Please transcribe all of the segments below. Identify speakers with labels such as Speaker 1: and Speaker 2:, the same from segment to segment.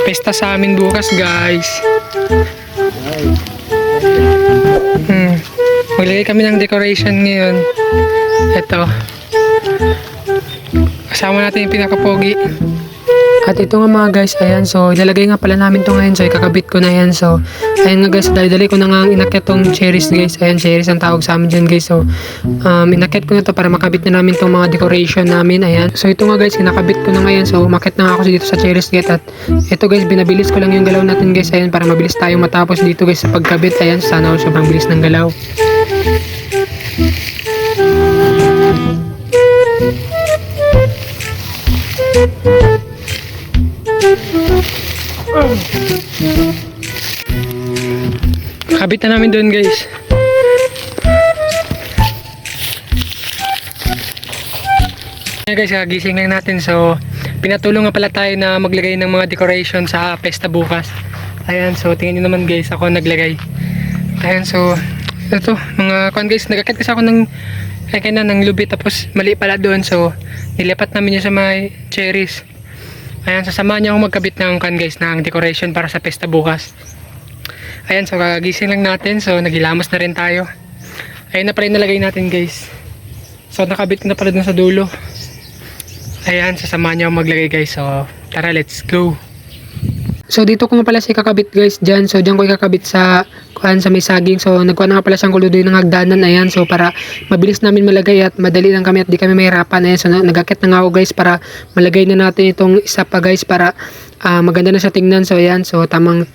Speaker 1: Pesta sa amin bukas, guys. Maglagay kami ng decoration ngayon. Ito. Kasama natin yung pinakapogi. At ito nga mga guys, ayan, so ilalagay nga pala namin to ngayon, so ikakabit ko na yan. So ayan nga guys, dali-dali ko na nga inakyat tong cherries guys. Ayan, cherries ang tawag sa amin dyan guys. So inakyat ko na to para makabit na namin tong mga decoration namin. Ayan, so ito nga guys, inakabit ko na ngayon. So umakyat na nga ako dito sa cherries gate. At ito guys, binabilis ko lang yung galaw natin guys. Ayan, para mabilis tayong matapos dito guys sa pagkabit. Ayan, sana sobrang bilis ng galaw. Kabit na namin doon guys. Ayan guys, kagising lang natin. So pinatulong nga pala tayo na maglagay ng mga decoration sa pesta bukas. Ayan, so tingnan nyo naman guys, ako naglagay. Ayan, so ito mga kuan guys, nagakit kasi ako ng ng lubid, tapos mali pala doon. So nilipat namin yun sa mga cherries. Ayan, sasamahan niya ako magkabit ng kan guys ng decoration para sa pesta bukas. Ayan, so kagising lang natin. So nagilamos na rin tayo. Ayan na pala yung nalagay natin guys. So nakabit na pala dun sa dulo. Ayan, sasamahan niya ako maglagay guys. So tara, let's go. So dito ko nga pala siya kakabit guys dyan. So dyan ko ikakabit sa may saging. So nagkuha na nga pala siyang kuludoy ng hagdanan. Ayan, so para mabilis namin malagay at madali lang kami at di kami mahirapan. Ayan, so nagakit na nga ako guys para malagay na natin itong isa pa guys para maganda na siya tingnan. So ayan, so tamang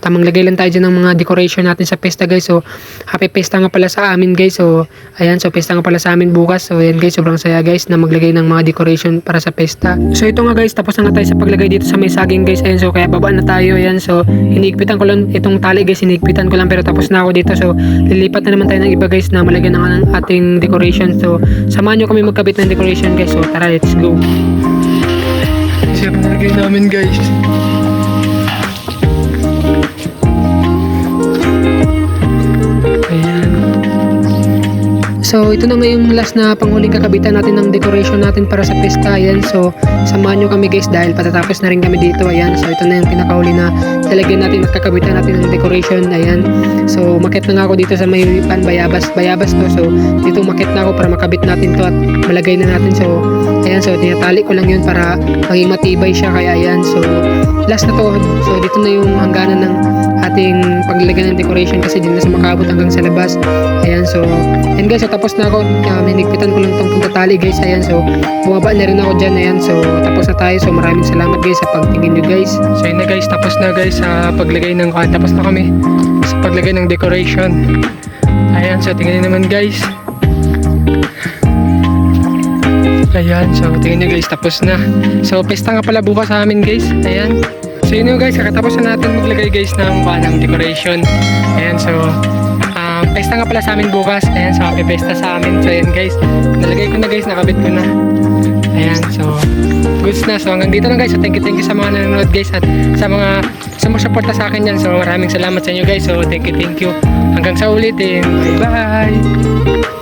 Speaker 1: lagay lang tayo dyan ng mga decoration natin sa pesta guys. So happy pesta nga pala sa amin guys. So ayan, so pesta nga pala sa amin bukas. So ayan guys, sobrang saya guys na maglagay ng mga decoration para sa pesta. So ito nga guys, tapos na nga tayo sa paglagay dito sa may saging guys. Ayan, so kaya baba na tayo. Ayan, so hinigpitan ko lang itong tali guys, hinigpitan ko lang, pero tapos na ako dito. So lilipat na naman tayo ng iba guys na malagyan ng ating decoration. So samahan nyo kami magkabit ng decoration guys. So tara, let's go. Siya nalagay namin guys. So ito na nga yung last na panghuling kakabitan natin ng decoration natin para sa pesta. Ayan, so samahan nyo kami guys dahil patatapos na rin kami dito. Ayan, so ito na yung pinakahuli na talagyan natin at kakabitan natin ng decoration. Ayan, so makit na nga ako dito sa may bayabas to. So dito makit na ako para makabit natin to at malagay na natin. So ayan, so tinatali ko lang yun para maging matibay siya. Kaya ayan, so last na to. So dito na yung hangganan ng ating paglagyan ng decoration kasi din na sa makabot hanggang sa labas. Ayan, so and guys, so tapos na ako, minigpitan ko lang itong pagtatali guys. Ayan, so bumaba na rin ako dyan. Ayan, so tapos na tayo. So maraming salamat guys sa pagtingin nyo guys. So yun na guys, tapos na guys sa paglagay ng tapos na kami sa paglagay ng decoration. Ayan, so tingnan nyo naman guys. Ayan, so tingnan nyo guys, tapos na. So pesta nga pala bukas sa amin guys. Ayan, so yun nyo guys, kakatapos na natin maglagay guys ng decoration. Ayan, so pesta nga pala sa amin bukas. Ayan, so happy pesta sa amin. So ayan guys, nalagay ko na guys, nakabit ko na. Ayan, so goods na. So hanggang dito lang guys. So thank you sa mga nanonood guys at sa mga sumusuporta sa akin dyan. So maraming salamat sa inyo guys. So thank you. Hanggang sa ulitin. Bye bye.